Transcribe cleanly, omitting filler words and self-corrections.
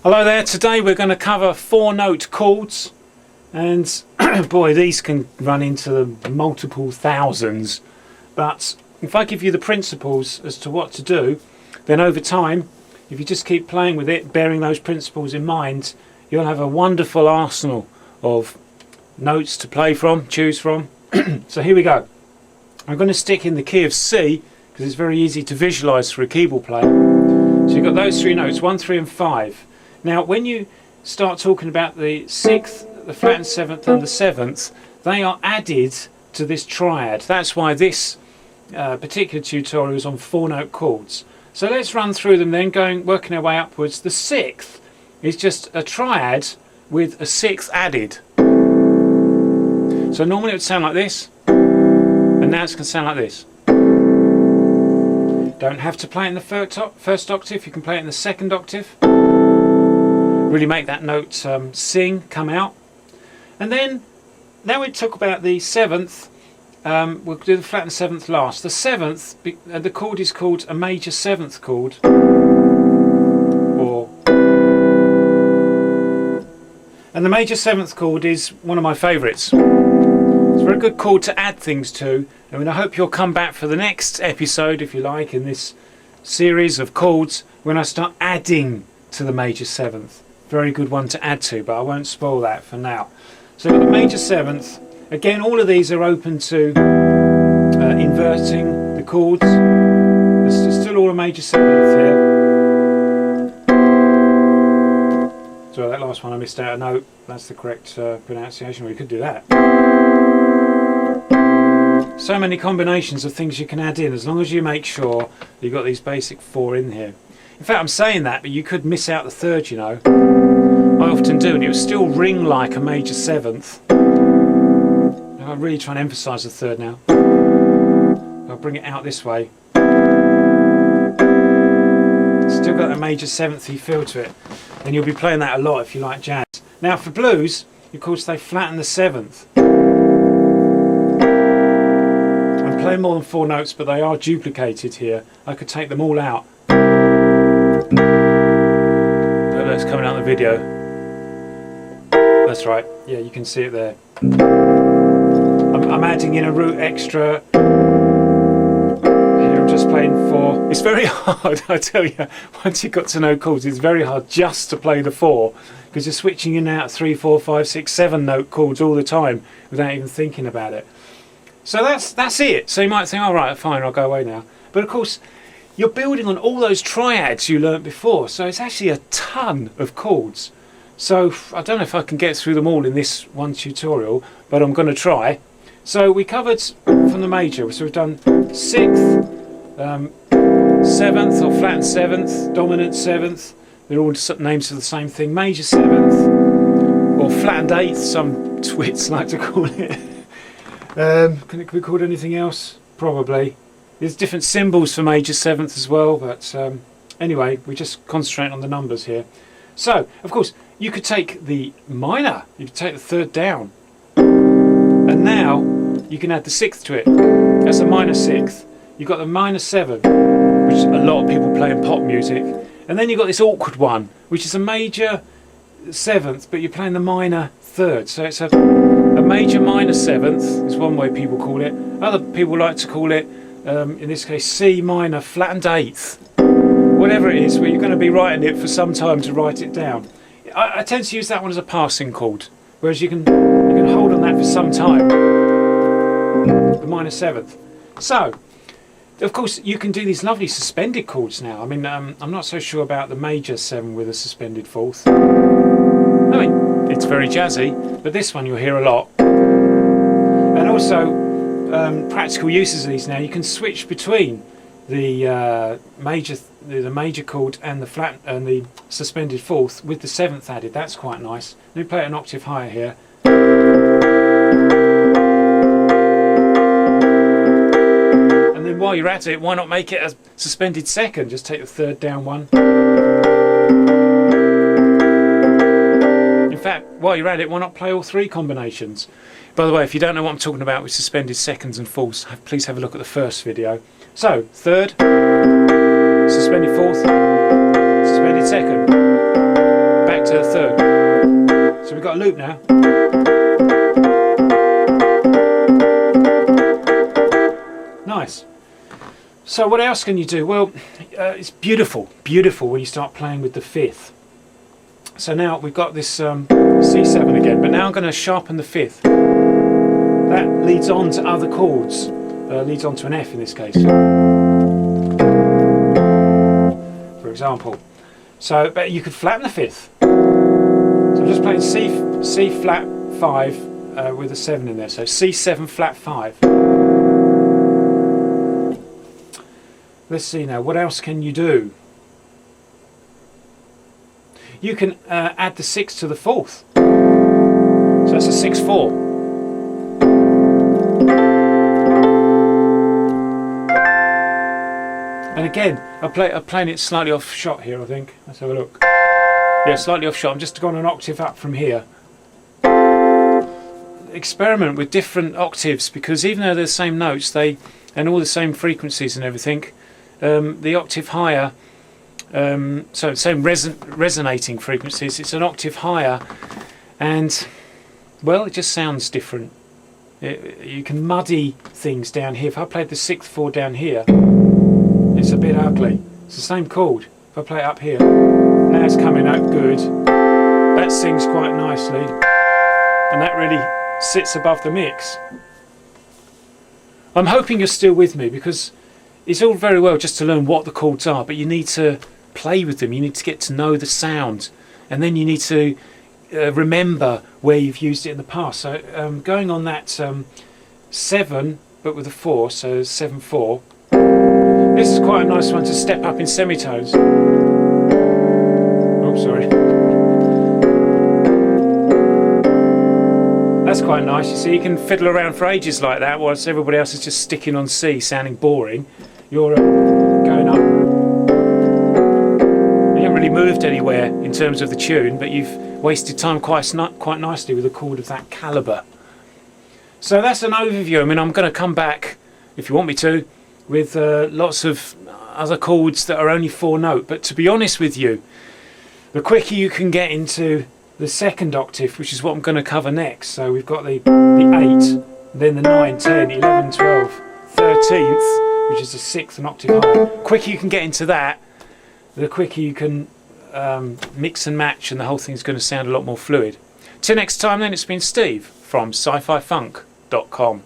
Hello there, today we're going to cover 4-note chords, and boy, these can run into the multiple thousands, but if I give you the principles as to what to do, then over time, if you just keep playing with it, bearing those principles in mind, you'll have a wonderful arsenal of notes to play from, choose from. So here we go. I'm going to stick in the key of C because it's very easy to visualize for a keyboard player. So you've got those 3 notes, 1, 3 and 5. Now when you start talking about the 6th, the flattened 7th and the 7th, they are added to this triad. That's why this particular tutorial is on 4-note chords. So let's run through them then, working our way upwards. The 6th is just a triad with a 6th added. So normally it would sound like this, and now it's going to sound like this. Don't have to play it in the first octave, you can play it in the 2nd octave. Really make that note sing, come out. And then, now we talk about the 7th, we'll do the flattened 7th last. The 7th, the chord is called a major 7th chord. And the major 7th chord is one of my favourites. It's a very good chord to add things to. I mean, I hope you'll come back for the next episode, if you like, in this series of chords, when I start adding to the major 7th. Very good one to add to, but I won't spoil that for now. So the major 7th, again, all of these are open to inverting the chords. There's still all a major 7th here. So that last one I missed out a note. That's the correct pronunciation. We could do that. So many combinations of things you can add in, as long as you make sure you've got these basic 4 in here. In fact, I'm saying that, but you could miss out the 3rd, you know. I often do, and it will still ring like a major 7th. I'm really trying to emphasise the 3rd now. I'll bring it out this way. Still got a major 7th-y feel to it. And you'll be playing that a lot if you like jazz. Now for blues, of course they flatten the 7th. I'm playing more than 4 notes, but they are duplicated here. I could take them all out. It's coming out in the video. That's right, yeah, you can see it there. I'm adding in a root extra. Here I'm just playing 4. It's very hard, I tell you, once you've got to know chords, it's very hard just to play the 4, because you're switching in and out 3, 4, 5, 6, 7 note chords all the time without even thinking about it. So that's it. So you might think, all right, fine, I'll go away now. But of course, you're building on all those triads you learnt before, so it's actually a ton of chords. So I don't know if I can get through them all in this one tutorial, but I'm going to try. So we covered from the major, so we've done 6th, 7th or flattened 7th, dominant 7th, they're all names of the same thing, major 7th, or flattened 8th, some twits like to call it. Can it be called anything else? Probably. There's different symbols for major 7th as well, but anyway, we just concentrate on the numbers here. So, of course, you could take the minor, you could take the 3rd down, and now you can add the 6th to it. That's a minor 6th. You've got the minor 7, which a lot of people play in pop music, and then you've got this awkward one, which is a major 7th, but you're playing the minor 3rd. So it's a major minor 7th, is one way people call it. Other people like to call it, in this case, C minor flattened 8th. Whatever it is, but you're going to be writing it for some time to write it down. I tend to use that one as a passing chord, whereas you can hold on that for some time. The minor 7th. So, of course, you can do these lovely suspended chords now. I mean, I'm not so sure about the major 7 with a suspended 4th. I mean, it's very jazzy, but this one you'll hear a lot. And also, practical uses of these now, you can switch between the major chord and the suspended 4th with the 7th added. That's quite nice. Let me play it an octave higher here. And then while you're at it, why not make it a suspended 2nd? Just take the 3rd down one. In fact, while you're at it, why not play all 3 combinations? By the way, if you don't know what I'm talking about with suspended 2nds and 4ths, please have a look at the first video. So, 3rd, 4th, suspended 2nd. to the third. So we've got a loop now. Nice. So what else can you do? Well, it's beautiful when you start playing with the fifth. So now we've got this C7 again, but now I'm going to sharpen the fifth. That leads on to other chords, leads on to an F in this case, for example. So, but you could flatten the fifth. So I'm just playing C flat 5 with a 7 in there, so C7 flat 5. Let's see now, what else can you do? You can add the 6 to the 4th. So that's a 6/4. And again, I'm playing it slightly off shot here, I think. Let's have a look. Yeah, slightly off shot. I'm just going an octave up from here. Experiment with different octaves, because even though they're the same notes, and all the same frequencies and everything, the octave higher, so same resonating frequencies, it's an octave higher, and well, it just sounds different. You can muddy things down here. If I played the 6/4 down here, it's a bit ugly. It's the same chord. If I play it up here, now it's coming out good. That sings quite nicely, and that really sits above the mix. I'm hoping you're still with me, because it's all very well just to learn what the chords are, but you need to play with them. You need to get to know the sound, and then you need to remember where you've used it in the past. So going on that 7 but with a 4, so 7/4. This is quite a nice one to step up in semitones. Oh, sorry. That's quite nice. You see, you can fiddle around for ages like that whilst everybody else is just sticking on C, sounding boring. You're going up. You haven't really moved anywhere in terms of the tune, but you've wasted time quite nicely with a chord of that calibre. So that's an overview. I mean, I'm going to come back, if you want me to, with lots of other chords that are only 4-note. But to be honest with you, the quicker you can get into the second octave, which is what I'm going to cover next. So we've got the 8, then the 9, 10, 11, 12, 13th, which is the 6th, an octave higher. The quicker you can get into that, the quicker you can mix and match, and the whole thing's going to sound a lot more fluid. Till next time then, it's been Steve from sci-fi funk.com.